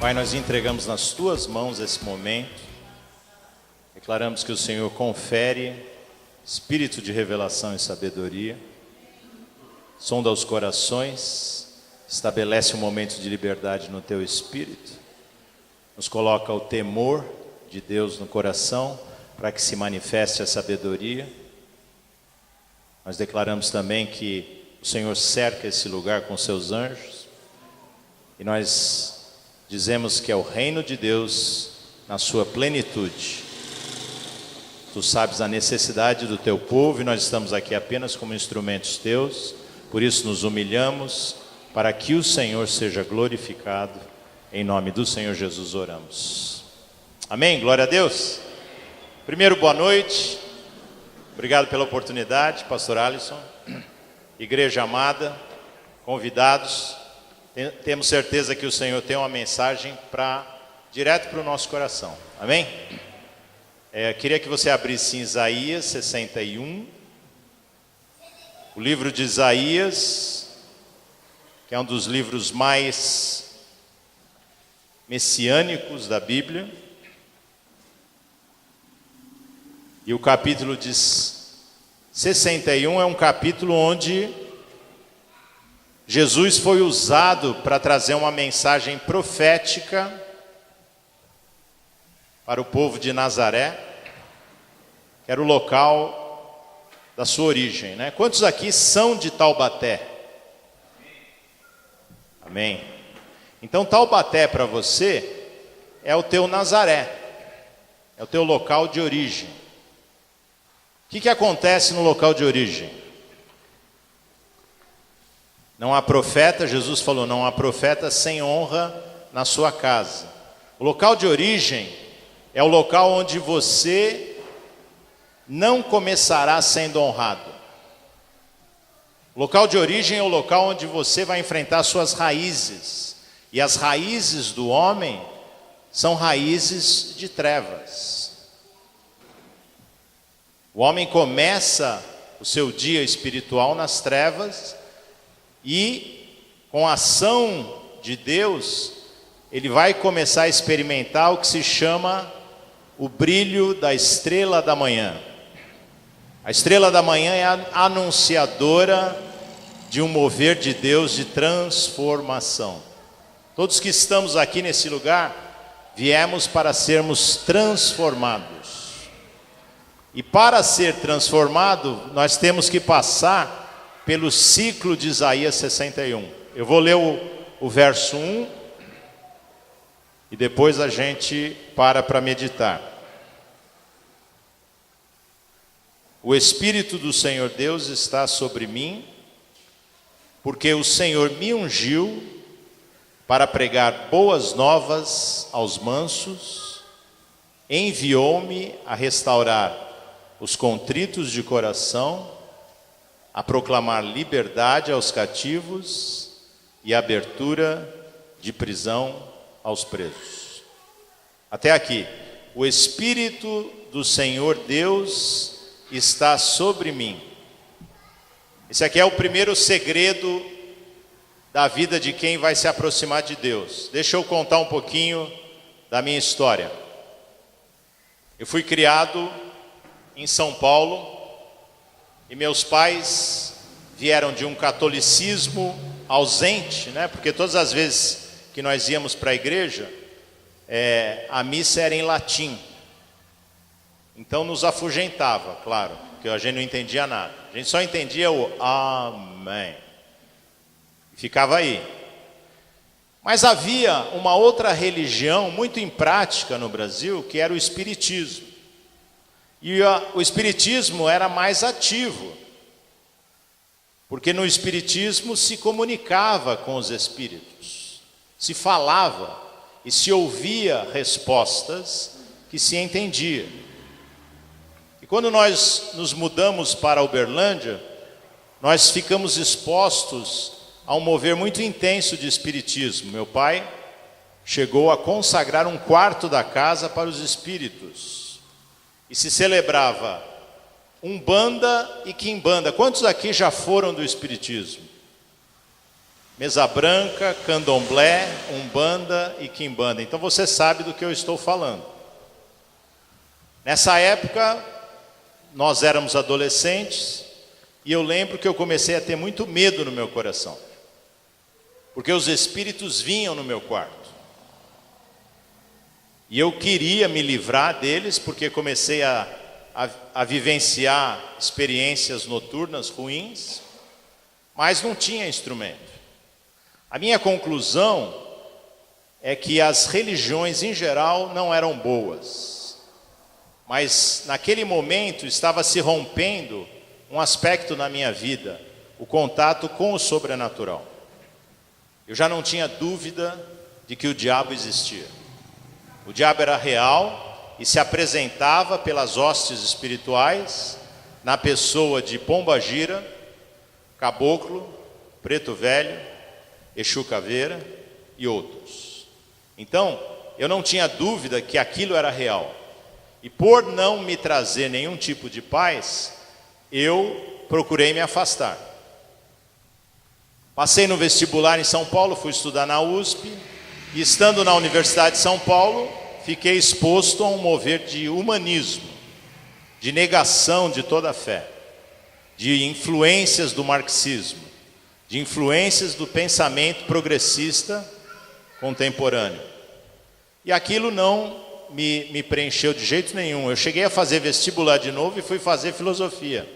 Pai, nós entregamos nas Tuas mãos esse momento. Declaramos que o Senhor confere espírito de revelação e sabedoria, sonda os corações, estabelece um momento de liberdade no Teu Espírito, nos coloca o temor de Deus no coração para que se manifeste a sabedoria. Nós declaramos também que o Senhor cerca esse lugar com seus anjos e nós dizemos que é o reino de Deus na sua plenitude. Tu sabes a necessidade do Teu povo e nós estamos aqui apenas como instrumentos Teus, por isso nos humilhamos para que o Senhor seja glorificado. Em nome do Senhor Jesus oramos. Amém? Glória a Deus. Primeiro, boa noite. Obrigado pela oportunidade, pastor Alisson, igreja amada, convidados. Temos certeza que o Senhor tem uma mensagem direto para o nosso coração. Amém? Queria que você abrisse em Isaías 61. O livro de Isaías, que é um dos livros mais messiânicos da Bíblia. E o capítulo de 61 é um capítulo onde Jesus foi usado para trazer uma mensagem profética para o povo de Nazaré, que era o local da sua origem, né? Quantos aqui são de Taubaté? Amém. Então Taubaté para você é o teu Nazaré, é o teu local de origem. O que acontece no local de origem? Não há profeta, Jesus falou, não há profeta sem honra na sua casa. O local de origem é o local onde você não começará sendo honrado. O local de origem é o local onde você vai enfrentar suas raízes. E as raízes do homem são raízes de trevas. O homem começa o seu dia espiritual nas trevas e, com a ação de Deus, ele vai começar a experimentar o que se chama o brilho da estrela da manhã. A estrela da manhã é a anunciadora de um mover de Deus de transformação. Todos que estamos aqui nesse lugar, viemos para sermos transformados. E para ser transformado, nós temos que passar pelo ciclo de Isaías 61. Eu vou ler o verso 1 e depois a gente para meditar. O Espírito do Senhor Deus está sobre mim, porque o Senhor me ungiu para pregar boas novas aos mansos, enviou-me a restaurar os contritos de coração, a proclamar liberdade aos cativos e abertura de prisão aos presos. Até aqui. O Espírito do Senhor Deus está sobre mim. Esse aqui é o primeiro segredo da vida de quem vai se aproximar de Deus. Deixa eu contar um pouquinho da minha história. Eu fui criado em São Paulo e meus pais vieram de um catolicismo ausente, né? Porque todas as vezes que nós íamos para a igreja, a missa era em latim. Então nos afugentava, claro, porque a gente não entendia nada. A gente só entendia o amém. E ficava aí. Mas havia uma outra religião muito em prática no Brasil, que era o espiritismo. E o espiritismo era mais ativo, porque no espiritismo se comunicava com os espíritos, se falava e se ouvia respostas que se entendia. E quando nós nos mudamos para Uberlândia, nós ficamos expostos a um mover muito intenso de espiritismo. Meu pai chegou a consagrar um quarto da casa para os espíritos. E se celebrava Umbanda e Quimbanda. Quantos aqui já foram do espiritismo? mesa branca, candomblé, umbanda e quimbanda. Então você sabe do que eu estou falando. Nessa época, nós éramos adolescentes e eu lembro que eu comecei a ter muito medo no meu coração, porque os espíritos vinham no meu quarto. E eu queria me livrar deles, porque comecei a vivenciar experiências noturnas ruins, mas não tinha instrumento. A minha conclusão é que as religiões em geral não eram boas, mas naquele momento estava se rompendo um aspecto na minha vida, o contato com o sobrenatural. Eu já não tinha dúvida de que o diabo existia. O diabo era real e se apresentava pelas hostes espirituais na pessoa de Pombagira, Caboclo, Preto Velho, Exu Caveira e outros. Então, eu não tinha dúvida que aquilo era real. E por não me trazer nenhum tipo de paz, eu procurei me afastar. Passei no vestibular em São Paulo, fui estudar na USP, e estando na Universidade de São Paulo, fiquei exposto a um mover de humanismo, de negação de toda a fé, de influências do marxismo, de influências do pensamento progressista contemporâneo. E aquilo não me preencheu de jeito nenhum. Eu cheguei a fazer vestibular de novo e fui fazer filosofia.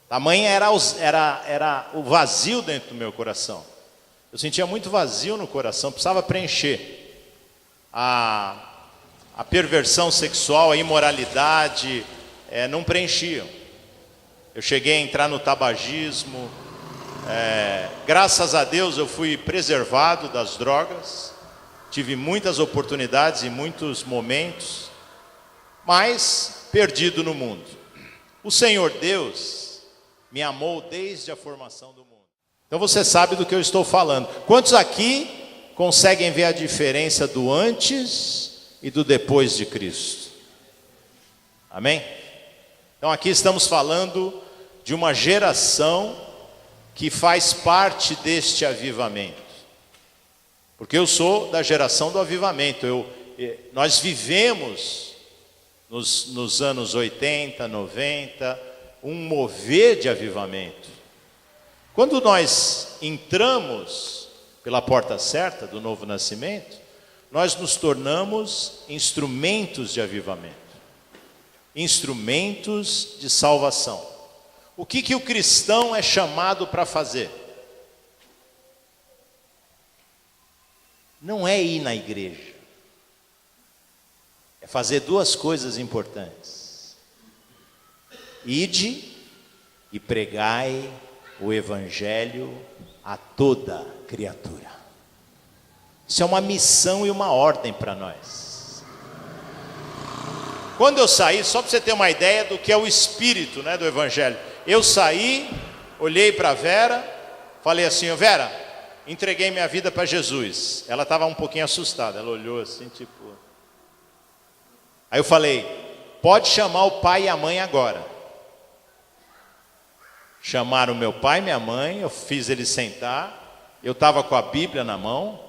Tamanha era o vazio dentro do meu coração. Eu sentia muito vazio no coração, precisava preencher. A perversão sexual, a imoralidade, não preenchiam. Eu cheguei a entrar no tabagismo. Graças a Deus eu fui preservado das drogas. Tive muitas oportunidades e muitos momentos, mas perdido no mundo. O Senhor Deus me amou desde a formação do mundo. Então você sabe do que eu estou falando. Quantos aqui conseguem ver a diferença do antes e do depois de Cristo? Amém? Então aqui estamos falando de uma geração que faz parte deste avivamento. Porque eu sou da geração do avivamento. Nós vivemos nos anos 80, 90, um mover de avivamento. Quando nós entramos pela porta certa do novo nascimento, nós nos tornamos instrumentos de avivamento, instrumentos de salvação. O que o cristão é chamado para fazer? Não é ir na igreja, é fazer duas coisas importantes: ide e pregai o evangelho a toda criatura. Isso é uma missão e uma ordem para nós. Quando eu saí, só para você ter uma ideia do que é o espírito, do evangelho, eu saí, olhei para a Vera, falei assim: Vera, entreguei minha vida para Jesus. Ela estava um pouquinho assustada, ela olhou assim, tipo... Aí eu falei: pode chamar o pai e a mãe agora. Chamaram meu pai e minha mãe, eu fiz eles sentar, eu estava com a Bíblia na mão,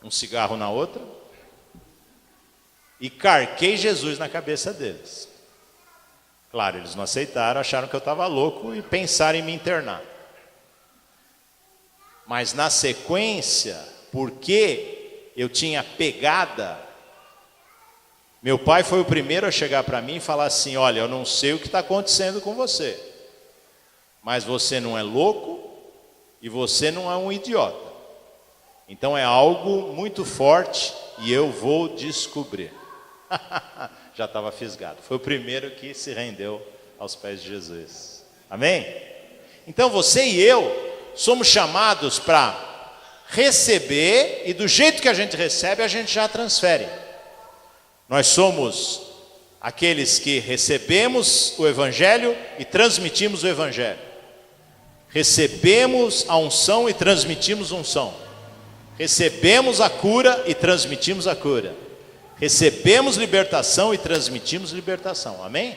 um cigarro na outra, e carquei Jesus na cabeça deles. Claro, eles não aceitaram, acharam que eu estava louco e pensaram em me internar. Mas na sequência, porque eu tinha pegada, meu pai foi o primeiro a chegar para mim e falar assim: olha, eu não sei o que está acontecendo com você, mas você não é louco e você não é um idiota. Então é algo muito forte e eu vou descobrir. Já estava fisgado. Foi o primeiro que se rendeu aos pés de Jesus. Amém? Então você e eu somos chamados para receber, e do jeito que a gente recebe, a gente já transfere. Nós somos aqueles que recebemos o evangelho e transmitimos o evangelho. Recebemos a unção e transmitimos unção. Recebemos a cura e transmitimos a cura. Recebemos libertação e transmitimos libertação. Amém?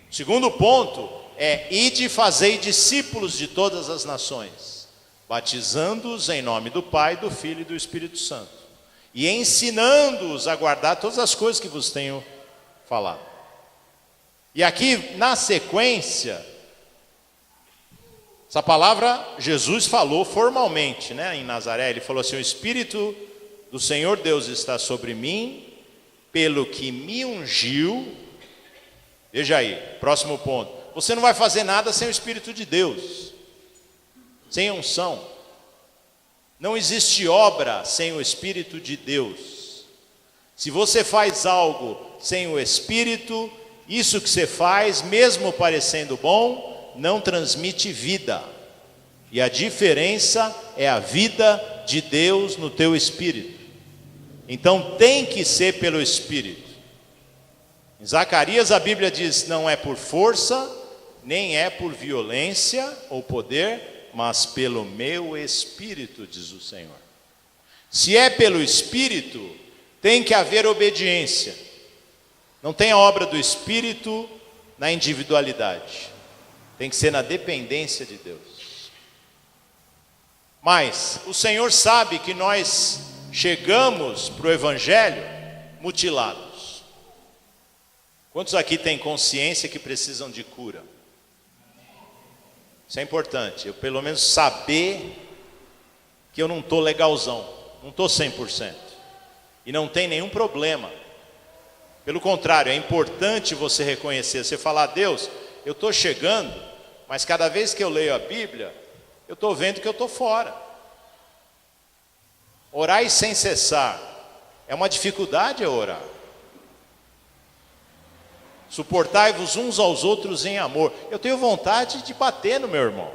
Segundo ponto é: ide e fazei discípulos de todas as nações, batizando-os em nome do Pai, do Filho e do Espírito Santo, e ensinando-os a guardar todas as coisas que vos tenho falado. E aqui, na sequência, essa palavra Jesus falou formalmente, né, em Nazaré. Ele falou assim: o Espírito do Senhor Deus está sobre mim, pelo que me ungiu. Veja aí, próximo ponto. Você não vai fazer nada sem o Espírito de Deus, sem unção. Não existe obra sem o Espírito de Deus. Se você faz algo sem o Espírito, isso que você faz, mesmo parecendo bom, não transmite vida. E a diferença é a vida de Deus no teu espírito. Então tem que ser pelo Espírito. Em Zacarias a Bíblia diz: não é por força, nem é por violência ou poder, mas pelo meu Espírito, diz o Senhor. Se é pelo Espírito, tem que haver obediência. Não tem a obra do Espírito na individualidade. Tem que ser na dependência de Deus. Mas o Senhor sabe que nós chegamos para o Evangelho mutilados. Quantos aqui têm consciência que precisam de cura? Isso é importante. Eu pelo menos saber que eu não estou legalzão, não estou 100%. E não tem nenhum problema. Pelo contrário, é importante você reconhecer. Você falar: Deus, eu estou chegando, mas cada vez que eu leio a Bíblia, eu estou vendo que eu estou fora. Orai sem cessar. É uma dificuldade orar. Suportai-vos uns aos outros em amor. Eu tenho vontade de bater no meu irmão.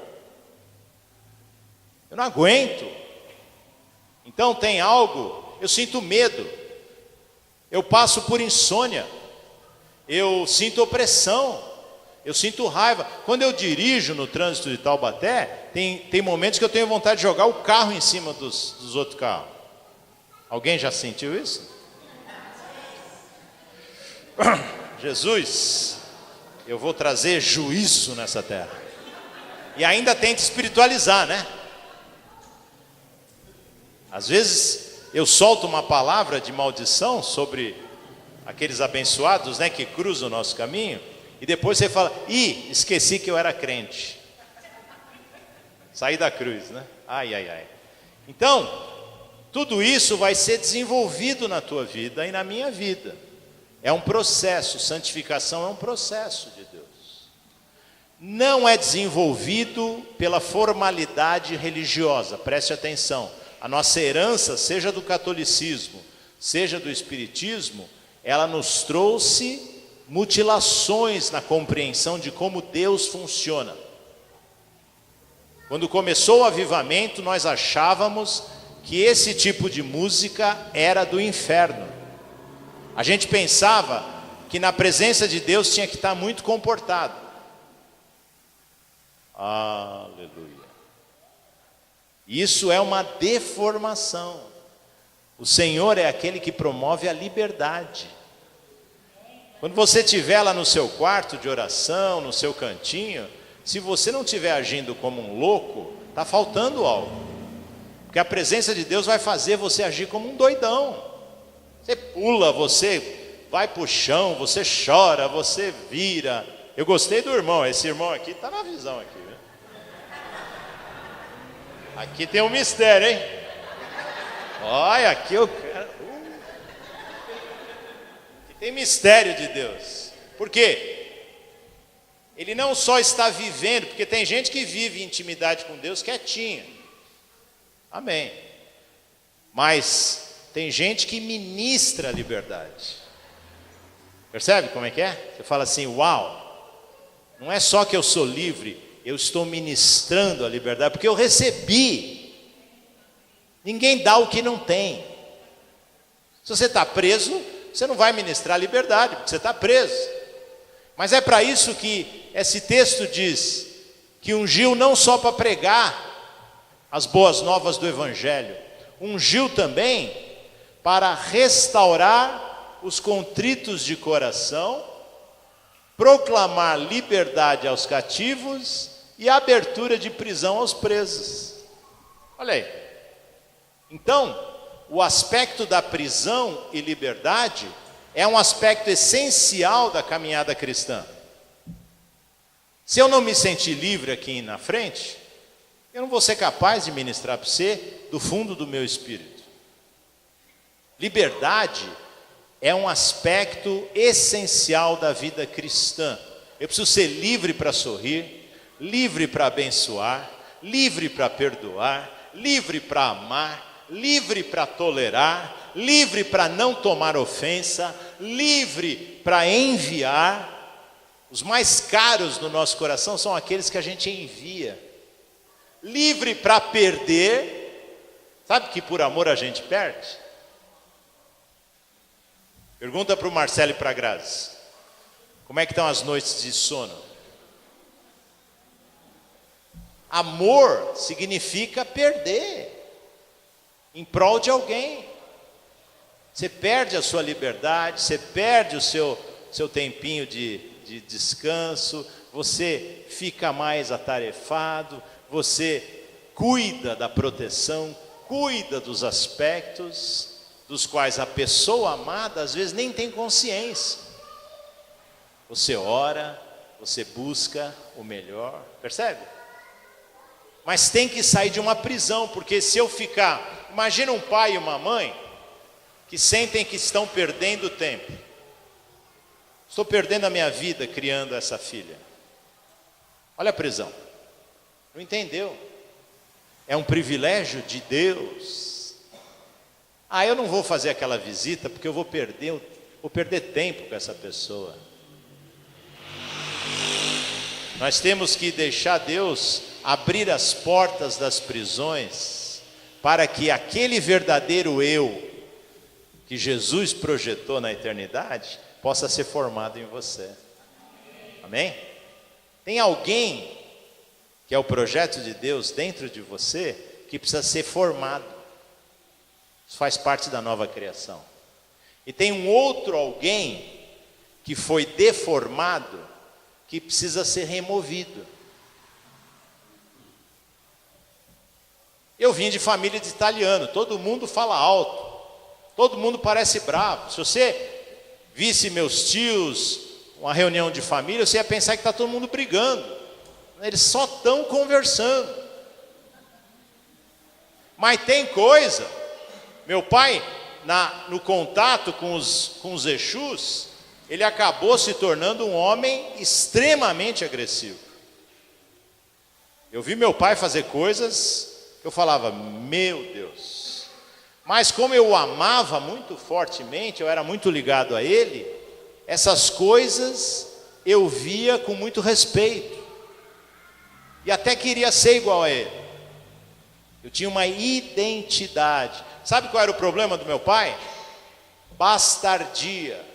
Eu não aguento. Então tem algo, eu sinto medo. Eu passo por insônia. Eu sinto opressão. Eu sinto raiva. Quando eu dirijo no trânsito de Taubaté, tem momentos que eu tenho vontade de jogar o carro em cima dos outros carros. Alguém já sentiu isso? Jesus, eu vou trazer juízo nessa terra. E ainda tenta espiritualizar, né? Às vezes eu solto uma palavra de maldição sobre aqueles abençoados, né, que cruzam o nosso caminho. E depois você fala: ih, esqueci que eu era crente. Saí da cruz, né? Ai, ai, ai. Então, tudo isso vai ser desenvolvido na tua vida e na minha vida. É um processo, santificação é um processo de Deus. Não é desenvolvido pela formalidade religiosa, preste atenção. A nossa herança, seja do catolicismo, seja do espiritismo, ela nos trouxe mutilações na compreensão de como Deus funciona. Quando começou o avivamento, nós achávamos que esse tipo de música era do inferno. A gente pensava que na presença de Deus tinha que estar muito comportado. Aleluia. Isso é uma deformação. O Senhor é aquele que promove a liberdade. Quando você estiver lá no seu quarto de oração, no seu cantinho, se você não estiver agindo como um louco, está faltando algo. Porque a presença de Deus vai fazer você agir como um doidão. Você pula, você vai para o chão, você chora, você vira. Eu gostei do irmão, esse irmão aqui está na visão aqui, né? Aqui tem um mistério, hein? Olha, aqui eu quero... Tem mistério de Deus. Por quê? Ele não só está vivendo, porque tem gente que vive intimidade com Deus quietinha. Amém. Mas tem gente que ministra a liberdade. Percebe como é que é? Você fala assim: uau, não é só que eu sou livre, eu estou ministrando a liberdade, porque eu recebi. Ninguém dá o que não tem. Se você está preso, você não vai ministrar a liberdade, porque você está preso. Mas é para isso que esse texto diz que ungiu não só para pregar as boas novas do Evangelho, ungiu também para restaurar os contritos de coração, proclamar liberdade aos cativos e abertura de prisão aos presos. Olha aí. Então, o aspecto da prisão e liberdade é um aspecto essencial da caminhada cristã. Se eu não me sentir livre aqui na frente, eu não vou ser capaz de ministrar para você do fundo do meu espírito. Liberdade é um aspecto essencial da vida cristã. Eu preciso ser livre para sorrir, livre para abençoar, livre para perdoar, livre para amar, livre para tolerar, livre para não tomar ofensa, livre para enviar. Os mais caros no nosso coração são aqueles que a gente envia. Livre para perder. Sabe que por amor a gente perde? Pergunta para o Marcelo e para a Grazi. Como é que estão as noites de sono? Amor significa perder em prol de alguém. Você perde a sua liberdade, você perde o seu tempinho de descanso, você fica mais atarefado, você cuida da proteção, cuida dos aspectos dos quais a pessoa amada às vezes nem tem consciência. Você ora, você busca o melhor, percebe? Mas tem que sair de uma prisão, porque se eu ficar... Imagina um pai e uma mãe que sentem que estão perdendo tempo. Estou perdendo a minha vida criando essa filha. Olha a prisão. Não entendeu? É um privilégio de Deus. Eu não vou fazer aquela visita porque eu vou perder tempo com essa pessoa. Nós temos que deixar Deus abrir as portas das prisões para que aquele verdadeiro eu que Jesus projetou na eternidade possa ser formado em você. Amém? Tem alguém que é o projeto de Deus dentro de você que precisa ser formado. Isso faz parte da nova criação. E tem um outro alguém que foi deformado que precisa ser removido. Eu vim de família de italiano, todo mundo fala alto, todo mundo parece bravo. Se você visse meus tios, uma reunião de família, você ia pensar que está todo mundo brigando. Eles só estão conversando. Mas tem coisa. Meu pai, no contato com os Exus, ele acabou se tornando um homem extremamente agressivo. Eu vi meu pai fazer coisas que eu falava, meu Deus. Mas como eu o amava muito fortemente, eu era muito ligado a ele, essas coisas eu via com muito respeito. E até queria ser igual a ele. Eu tinha uma identidade. Sabe qual era o problema do meu pai? Bastardia.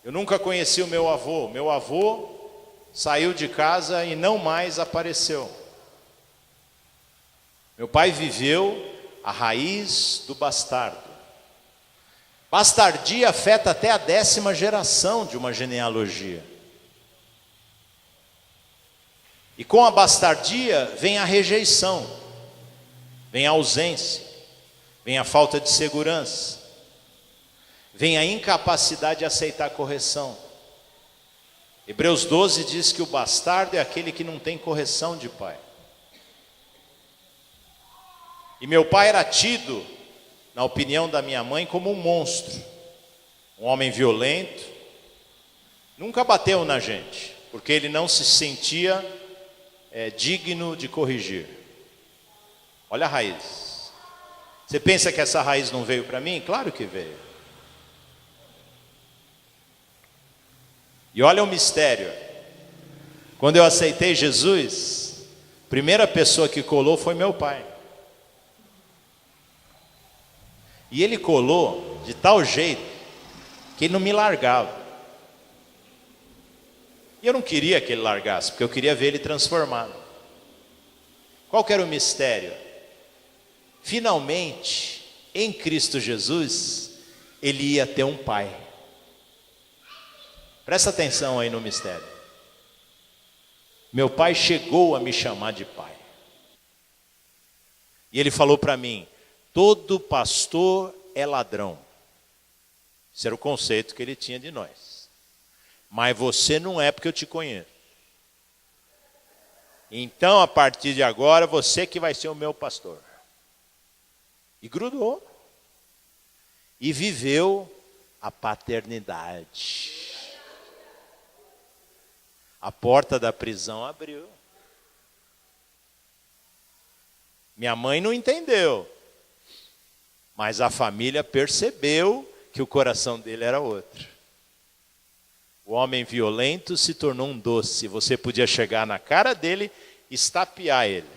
Eu nunca conheci o meu avô. Meu avô saiu de casa e não mais apareceu. Meu pai viveu a raiz do bastardo. Bastardia afeta até a 10ª geração de uma genealogia. E com a bastardia vem a rejeição, vem a ausência, vem a falta de segurança, vem a incapacidade de aceitar correção. Hebreus 12 diz que o bastardo é aquele que não tem correção de pai. E meu pai era tido, na opinião da minha mãe, como um monstro, um homem violento. Nunca bateu na gente, porque ele não se sentia digno de corrigir. Olha a raiz. Você pensa que essa raiz não veio para mim? Claro que veio. E olha o mistério. Quando eu aceitei Jesus, a primeira pessoa que colou foi meu pai. E ele colou de tal jeito que ele não me largava. E eu não queria que ele largasse, porque eu queria ver ele transformado. Qual que era o mistério? Finalmente, em Cristo Jesus, ele ia ter um pai. Presta atenção aí no mistério. Meu pai chegou a me chamar de pai. E ele falou para mim: todo pastor é ladrão. Esse era o conceito que ele tinha de nós. Mas você não é, porque eu te conheço. Então, a partir de agora, você que vai ser o meu pastor. E grudou. E viveu a paternidade. A porta da prisão abriu. Minha mãe não entendeu. Mas a família percebeu que o coração dele era outro. O homem violento se tornou um doce. Você podia chegar na cara dele e estapear ele.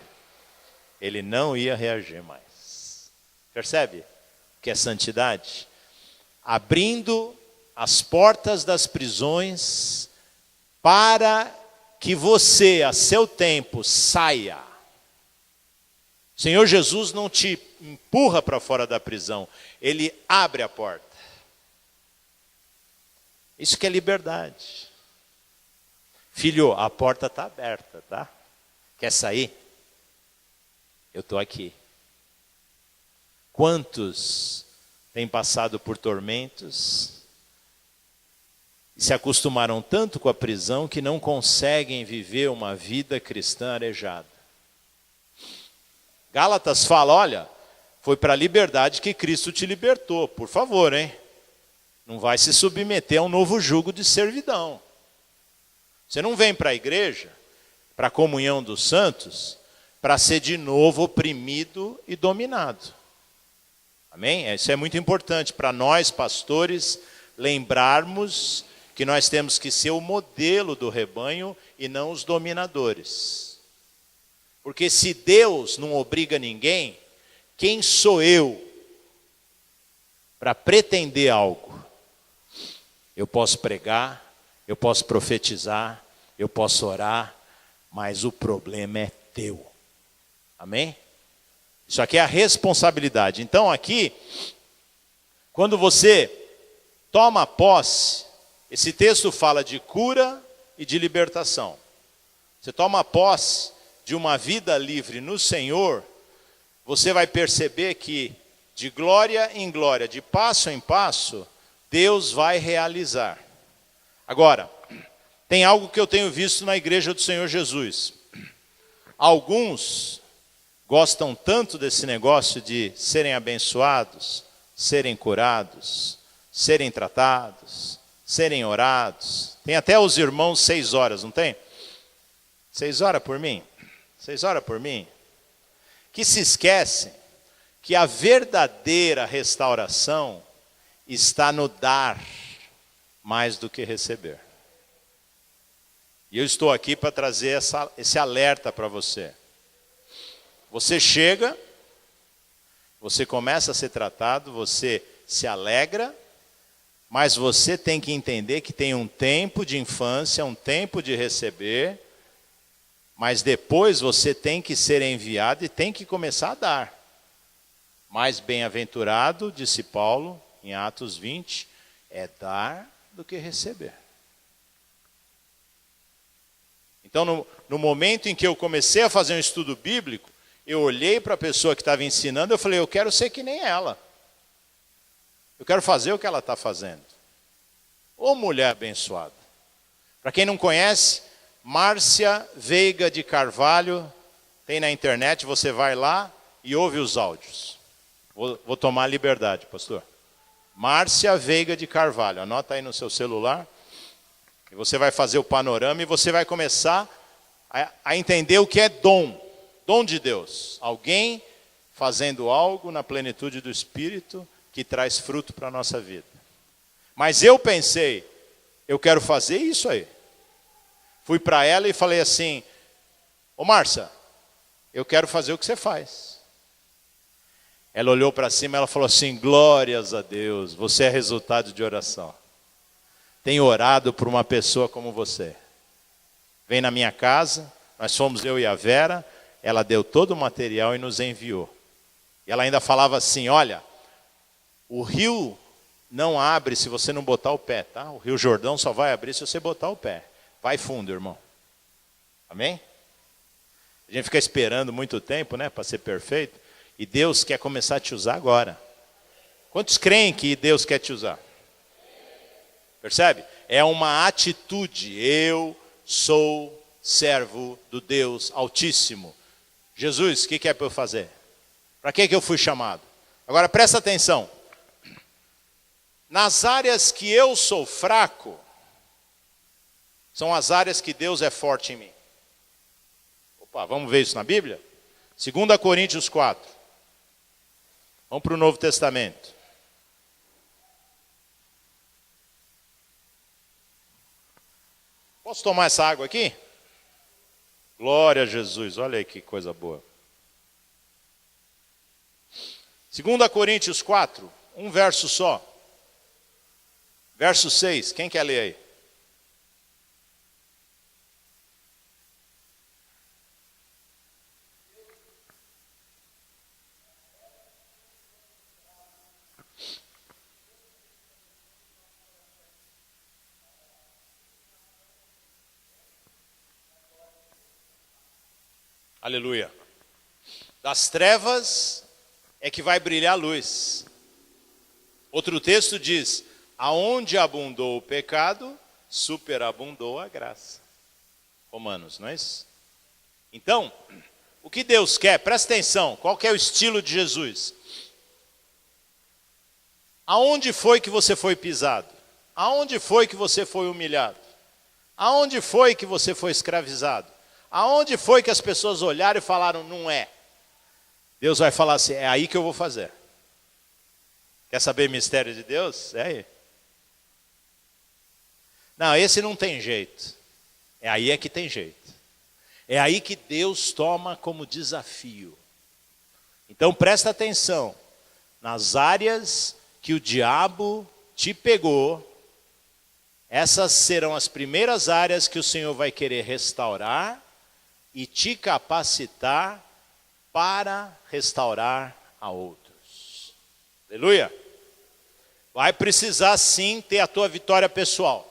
Ele não ia reagir mais. Percebe o que é santidade? Abrindo as portas das prisões para que você, a seu tempo, saia. O Senhor Jesus não te empurra para fora da prisão. Ele abre a porta. Isso que é liberdade. Filho, a porta está aberta, tá? Quer sair? Eu estou aqui. Quantos têm passado por tormentos e se acostumaram tanto com a prisão que não conseguem viver uma vida cristã arejada? Gálatas fala, olha, foi para a liberdade que Cristo te libertou. Por favor, hein? Não vai se submeter a um novo jugo de servidão. Você não vem para a igreja, para a comunhão dos santos, para ser de novo oprimido e dominado. Amém? Isso é muito importante para nós, pastores, lembrarmos que nós temos que ser o modelo do rebanho e não os dominadores. Porque se Deus não obriga ninguém, quem sou eu para pretender algo? Eu posso pregar, eu posso profetizar, eu posso orar, mas o problema é teu. Amém? Isso aqui é a responsabilidade. Então aqui, quando você toma posse, esse texto fala de cura e de libertação. Você toma posse de uma vida livre no Senhor, você vai perceber que de glória em glória, de passo em passo, Deus vai realizar. Agora, tem algo que eu tenho visto na igreja do Senhor Jesus. Alguns gostam tanto desse negócio de serem abençoados, serem curados, serem tratados, serem orados. Tem até os irmãos 6 horas, não tem? 6 horas por mim? 6 horas por mim? Que se esquecem que a verdadeira restauração está no dar mais do que receber. E eu estou aqui para trazer esse alerta para você. Você chega, você começa a ser tratado, você se alegra, mas você tem que entender que tem um tempo de infância, um tempo de receber, mas depois você tem que ser enviado e tem que começar a dar. Mais bem-aventurado, disse Paulo, em Atos 20, é dar do que receber. Então, no momento em que eu comecei a fazer um estudo bíblico, eu olhei para a pessoa que estava ensinando, eu falei, eu quero ser que nem ela. Eu quero fazer o que ela está fazendo. Ô mulher abençoada. Para quem não conhece, Márcia Veiga de Carvalho, tem na internet, você vai lá e ouve os áudios. Vou tomar liberdade, pastor. Márcia Veiga de Carvalho, anota aí no seu celular. E você vai fazer o panorama e você vai começar a entender o que é dom. Dom de Deus. Alguém fazendo algo na plenitude do Espírito que traz fruto para a nossa vida. Mas eu pensei, eu quero fazer isso aí. Fui para ela e falei assim, ô Márcia, eu quero fazer o que você faz. Ela olhou para cima e ela falou assim, glórias a Deus, você é resultado de oração. Tenho orado por uma pessoa como você. Vem na minha casa, nós fomos eu e a Vera, ela deu todo o material e nos enviou. E ela ainda falava assim, olha, o rio não abre se você não botar o pé, tá? O Rio Jordão só vai abrir se você botar o pé. Vai fundo, irmão. Amém? A gente fica esperando muito tempo, né, para ser perfeito. E Deus quer começar a te usar agora. Quantos creem que Deus quer te usar? Percebe? É uma atitude. Eu sou servo do Deus Altíssimo. Jesus, o que é para eu fazer? Para que eu fui chamado? Agora presta atenção. Nas áreas que eu sou fraco, são as áreas que Deus é forte em mim. Opa, vamos ver isso na Bíblia? 2 Coríntios 4. Vamos para o Novo Testamento. Posso tomar essa água aqui? Glória a Jesus, olha aí que coisa boa. 2 Coríntios 4, um verso só. Verso 6, quem quer ler aí? Aleluia. Das trevas é que vai brilhar a luz. Outro texto diz: aonde abundou o pecado, superabundou a graça. Romanos, não é isso? Então, o que Deus quer, presta atenção, qual que é o estilo de Jesus? Aonde foi que você foi pisado? Aonde foi que você foi humilhado? Aonde foi que você foi escravizado? Aonde foi que as pessoas olharam e falaram, não é? Deus vai falar assim, é aí que eu vou fazer. Quer saber mistério de Deus? É aí. Não, esse não tem jeito. É aí que tem jeito. É aí que Deus toma como desafio. Então presta atenção. Nas áreas que o diabo te pegou, essas serão as primeiras áreas que o Senhor vai querer restaurar e te capacitar para restaurar a outros. Aleluia. Vai precisar sim ter a tua vitória pessoal.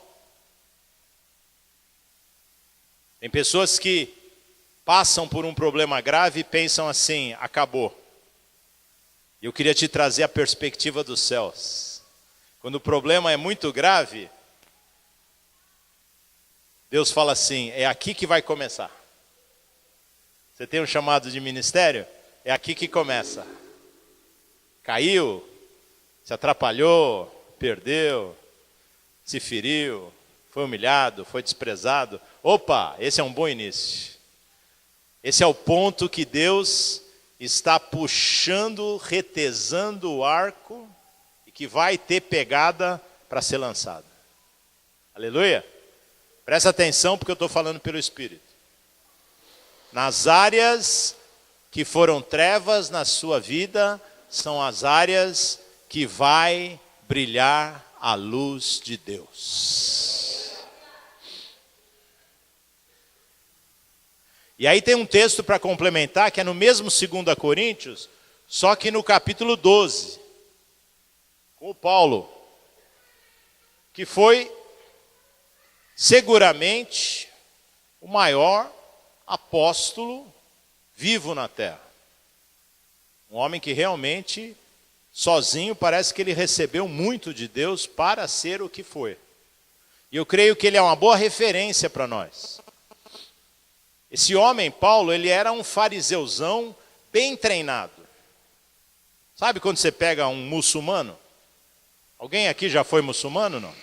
Tem pessoas que passam por um problema grave e pensam assim, acabou. Eu queria te trazer a perspectiva dos céus. Quando o problema é muito grave, Deus fala assim, é aqui que vai começar. Você tem um chamado de ministério? É aqui que começa. Caiu, se atrapalhou, perdeu, se feriu, foi humilhado, foi desprezado. Opa, esse é um bom início. Esse é o ponto que Deus está puxando, retesando o arco e que vai ter pegada para ser lançado. Aleluia? Presta atenção porque eu estou falando pelo Espírito. Nas áreas que foram trevas na sua vida, são as áreas que vai brilhar a luz de Deus. E aí tem um texto para complementar, que é no mesmo 2 Coríntios, só que no capítulo 12, com o Paulo, que foi seguramente o maior apóstolo vivo na terra. Um homem que realmente, sozinho, parece que ele recebeu muito de Deus para ser o que foi. E eu creio que ele é uma boa referência para nós. Esse homem, Paulo, ele era um fariseuzão bem treinado. Sabe quando você pega um muçulmano? Alguém aqui já foi muçulmano, não?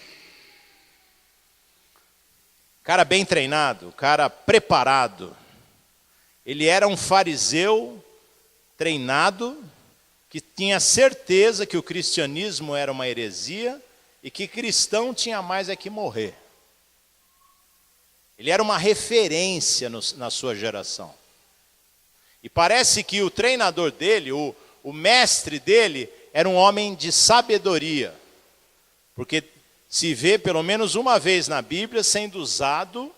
Cara bem treinado, cara preparado. Ele era um fariseu treinado, que tinha certeza que o cristianismo era uma heresia e que cristão tinha mais é que morrer. Ele era uma referência na sua geração. E parece que o treinador dele, o mestre dele, era um homem de sabedoria. Porque se vê pelo menos uma vez na Bíblia sendo usado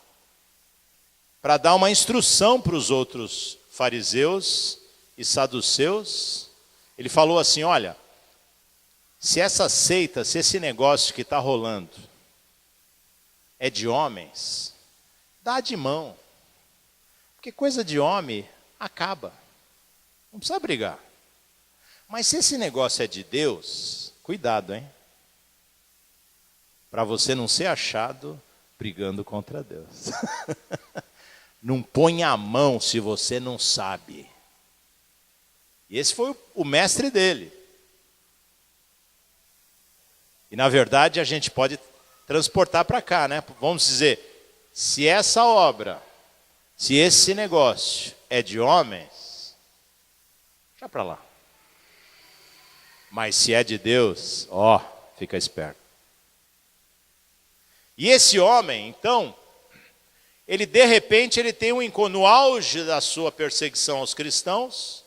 para dar uma instrução para os outros fariseus e saduceus. Ele falou assim, olha, se essa seita, se esse negócio que está rolando é de homens, dá de mão. Porque coisa de homem acaba. Não precisa brigar. Mas se esse negócio é de Deus, cuidado, hein? Para você não ser achado brigando contra Deus. Não ponha a mão se você não sabe. E esse foi o mestre dele. E na verdade a gente pode transportar para cá, né? Vamos dizer, se essa obra, se esse negócio é de homens, deixa para lá. Mas se é de Deus, ó, fica esperto. E esse homem, então, ele de repente ele tem no auge da sua perseguição aos cristãos.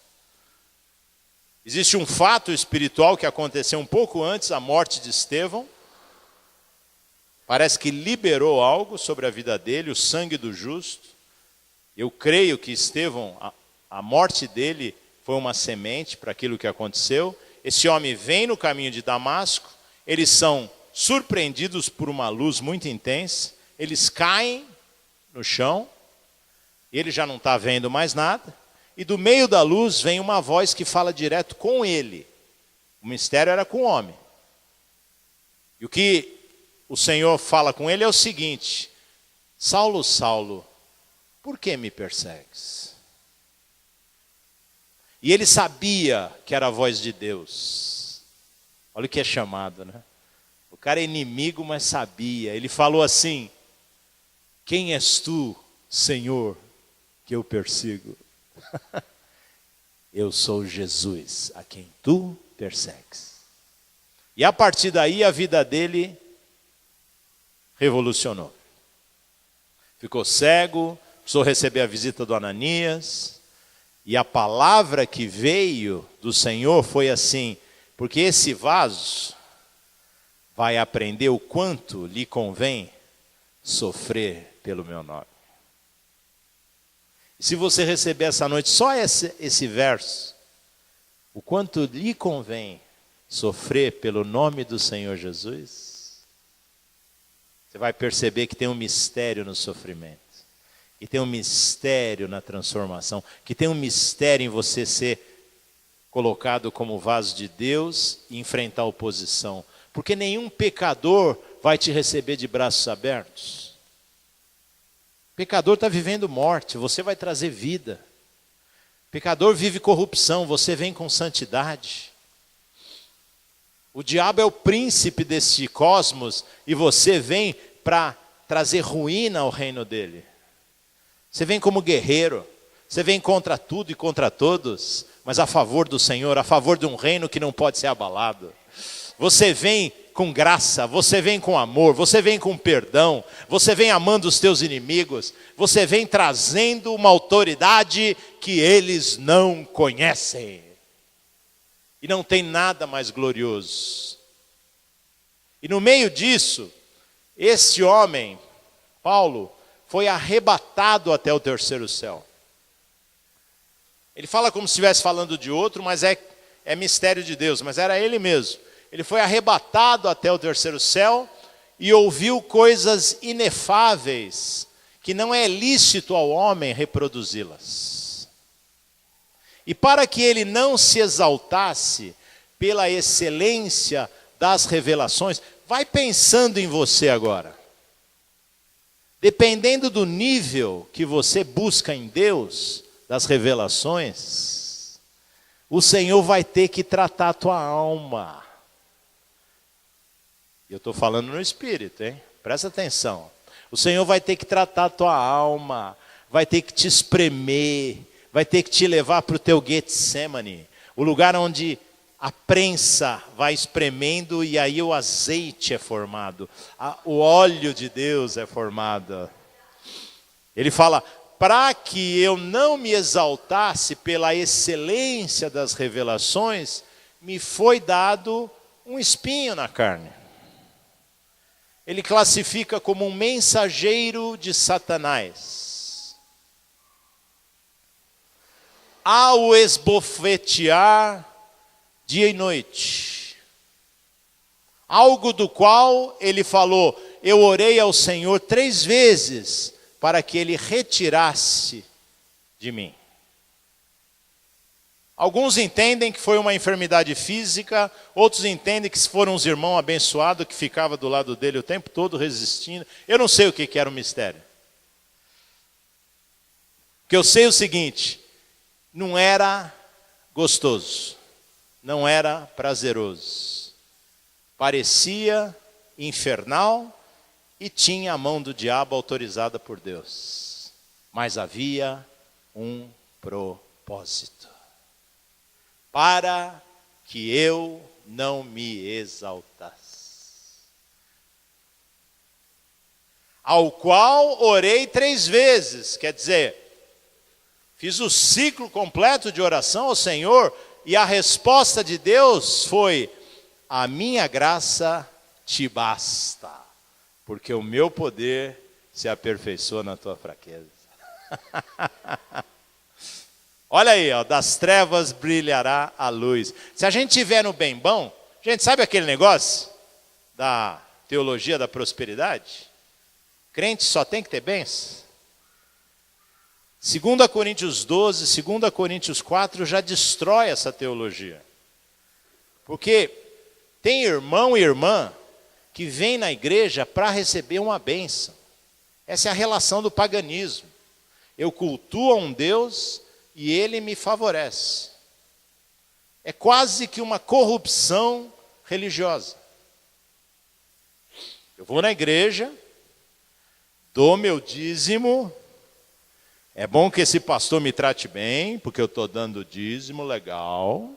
Existe um fato espiritual que aconteceu um pouco antes da morte de Estevão. Parece que liberou algo sobre a vida dele, o sangue do justo. Eu creio que Estevão, a morte dele foi uma semente para aquilo que aconteceu. Esse homem vem no caminho de Damasco, eles são surpreendidos por uma luz muito intensa, eles caem no chão, e ele já não está vendo mais nada, e do meio da luz vem uma voz que fala direto com ele. O mistério era com o homem. E o que o Senhor fala com ele é o seguinte: Saulo, Saulo, por que me persegues? E ele sabia que era a voz de Deus. Olha o que é chamado, né? O cara é inimigo, mas sabia. Ele falou assim: quem és tu, Senhor, que eu persigo? Eu sou Jesus, a quem tu persegues. E a partir daí a vida dele revolucionou. Ficou cego, precisou receber a visita do Ananias. E a palavra que veio do Senhor foi assim: porque esse vaso vai aprender o quanto lhe convém sofrer pelo meu nome. E se você receber essa noite só esse verso, o quanto lhe convém sofrer pelo nome do Senhor Jesus, você vai perceber que tem um mistério no sofrimento, que tem um mistério na transformação, que tem um mistério em você ser colocado como vaso de Deus e enfrentar a oposição. Porque nenhum pecador vai te receber de braços abertos. Pecador está vivendo morte, você vai trazer vida. Pecador vive corrupção, você vem com santidade. O diabo é o príncipe desse cosmos e você vem para trazer ruína ao reino dele. Você vem como guerreiro, você vem contra tudo e contra todos, mas a favor do Senhor, a favor de um reino que não pode ser abalado. Você vem com graça, você vem com amor, você vem com perdão, você vem amando os teus inimigos, você vem trazendo uma autoridade que eles não conhecem. E não tem nada mais glorioso. E no meio disso, esse homem, Paulo, foi arrebatado até o terceiro céu. Ele fala como se estivesse falando de outro, mas é mistério de Deus, mas era ele mesmo. Ele foi arrebatado até o terceiro céu e ouviu coisas inefáveis, que não é lícito ao homem reproduzi-las. E para que ele não se exaltasse pela excelência das revelações, vai pensando em você agora. Dependendo do nível que você busca em Deus, das revelações, o Senhor vai ter que tratar a tua alma. Eu estou falando no Espírito, hein? Presta atenção. O Senhor vai ter que tratar a tua alma, vai ter que te espremer, vai ter que te levar para o teu Getsemane, o lugar onde a prensa vai espremendo e aí o azeite é formado, o óleo de Deus é formado. Ele fala: para que eu não me exaltasse pela excelência das revelações, me foi dado um espinho na carne. Ele classifica como um mensageiro de Satanás. Ao esbofetear dia e noite. Algo do qual ele falou: eu orei ao Senhor 3 vezes para que ele retirasse de mim. Alguns entendem que foi uma enfermidade física, outros entendem que foram os irmãos abençoados que ficavam do lado dele o tempo todo resistindo. Eu não sei o que era o mistério. O que eu sei é o seguinte, não era gostoso, não era prazeroso. Parecia infernal e tinha a mão do diabo autorizada por Deus. Mas havia um propósito. Para que eu não me exaltasse. Ao qual orei 3 vezes, quer dizer, fiz o ciclo completo de oração ao Senhor e a resposta de Deus foi: a minha graça te basta, porque o meu poder se aperfeiçoa na tua fraqueza. Olha aí, ó, das trevas brilhará a luz. Se a gente estiver no bem bom, gente, sabe aquele negócio da teologia da prosperidade? Crente só tem que ter bens. 2 Coríntios 12, 2 Coríntios 4 já destrói essa teologia. Porque tem irmão e irmã que vem na igreja para receber uma bênção. Essa é a relação do paganismo. Eu cultuo a um Deus e ele me favorece. É quase que uma corrupção religiosa. Eu vou na igreja, dou meu dízimo. É bom que esse pastor me trate bem, porque eu estou dando dízimo legal.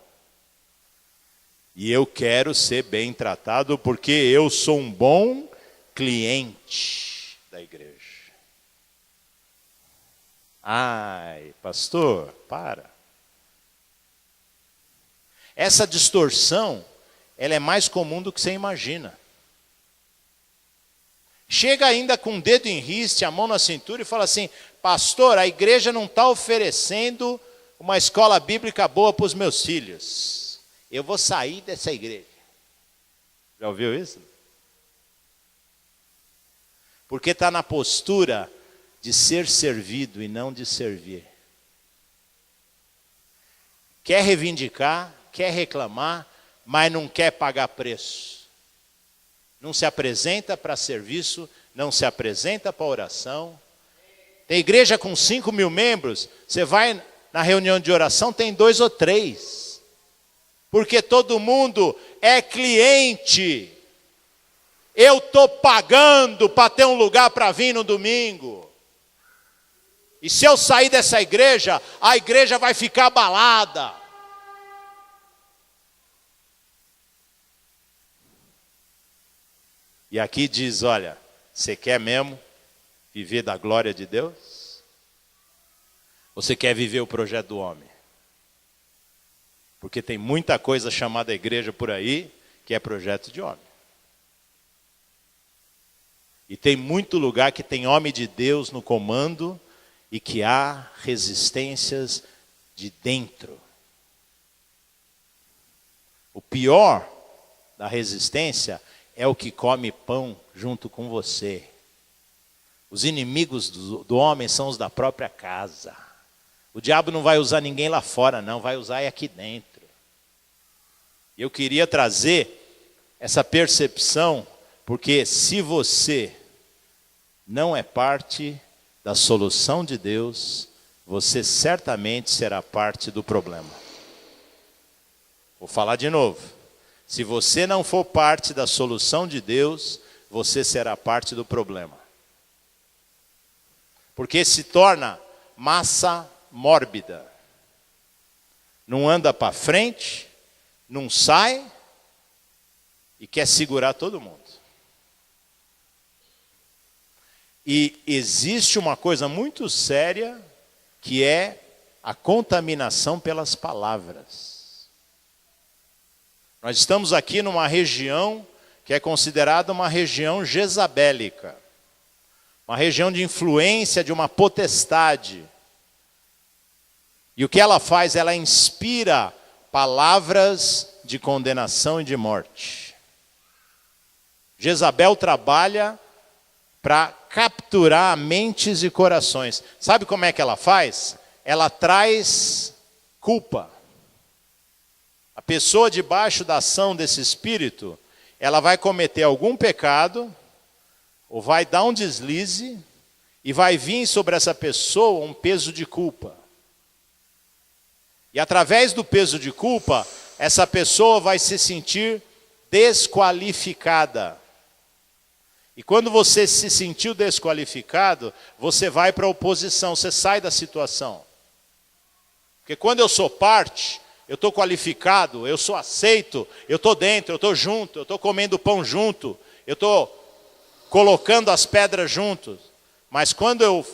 E eu quero ser bem tratado, porque eu sou um bom cliente da igreja. Ai, pastor, para. Essa distorção, ela é mais comum do que você imagina. Chega ainda com o dedo em riste, a mão na cintura e fala assim: pastor, a igreja não está oferecendo uma escola bíblica boa para os meus filhos. Eu vou sair dessa igreja. Já ouviu isso? Porque está na postura de ser servido e não de servir. Quer reivindicar, quer reclamar, mas não quer pagar preço. Não se apresenta para serviço, não se apresenta para oração. Tem igreja com 5.000 membros, você vai na reunião de oração, tem 2 ou 3. Porque todo mundo é cliente. Eu estou pagando para ter um lugar para vir no domingo. E se eu sair dessa igreja, a igreja vai ficar abalada. E aqui diz, olha, você quer mesmo viver da glória de Deus? Você quer viver o projeto do homem? Porque tem muita coisa chamada igreja por aí, que é projeto de homem. E tem muito lugar que tem homem de Deus no comando, e que há resistências de dentro. O pior da resistência é o que come pão junto com você. Os inimigos do homem são os da própria casa. O diabo não vai usar ninguém lá fora, não, vai usar aqui dentro. Eu queria trazer essa percepção, porque se você não é parte da solução de Deus, você certamente será parte do problema. Vou falar de novo. Se você não for parte da solução de Deus, você será parte do problema. Porque se torna massa mórbida. Não anda para frente, não sai e quer segurar todo mundo. E existe uma coisa muito séria, que é a contaminação pelas palavras. Nós estamos aqui numa região que é considerada uma região jezabélica. Uma região de influência de uma potestade. E o que ela faz? Ela inspira palavras de condenação e de morte. Jezabel trabalha para capturar mentes e corações. Sabe como é que ela faz? Ela traz culpa. pessoa debaixo da ação desse espírito, ela vai cometer algum pecado, ou vai dar um deslize, e vai vir sobre essa pessoa um peso de culpa. E através do peso de culpa, essa pessoa vai se sentir desqualificada. E quando você se sentiu desqualificado, você vai para a oposição, você sai da situação. Porque quando eu sou parte, eu estou qualificado, eu sou aceito, eu estou dentro, eu estou junto, eu estou comendo pão junto, eu estou colocando as pedras juntos. Mas quando eu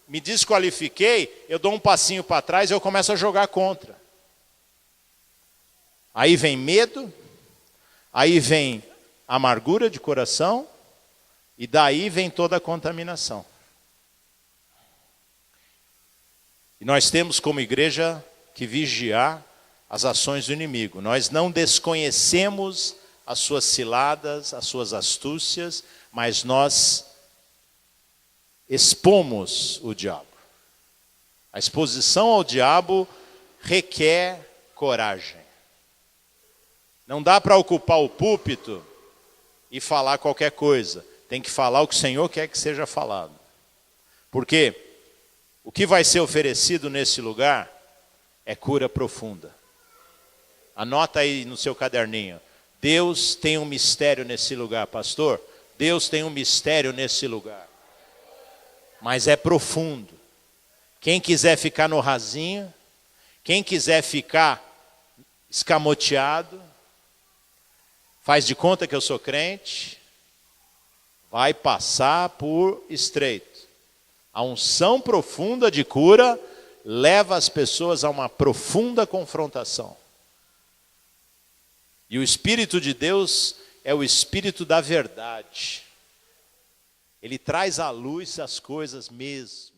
me desqualifiquei, eu dou um passinho para trás e eu começo a jogar contra. Aí vem medo, aí vem amargura de coração, e daí vem toda a contaminação. E nós temos como igreja que vigiar as ações do inimigo. Nós não desconhecemos as suas ciladas, as suas astúcias, mas nós expomos o diabo. A exposição ao diabo requer coragem. Não dá para ocupar o púlpito e falar qualquer coisa. Tem que falar o que o Senhor quer que seja falado. Porque o que vai ser oferecido nesse lugar é cura profunda. Anota aí no seu caderninho. Deus tem um mistério nesse lugar, pastor. Deus tem um mistério nesse lugar. Mas é profundo. Quem quiser ficar no rasinho, quem quiser ficar escamoteado, faz de conta que eu sou crente, vai passar por estreito. A unção profunda de cura leva as pessoas a uma profunda confrontação. E o Espírito de Deus é o Espírito da verdade. Ele traz à luz as coisas mesmo.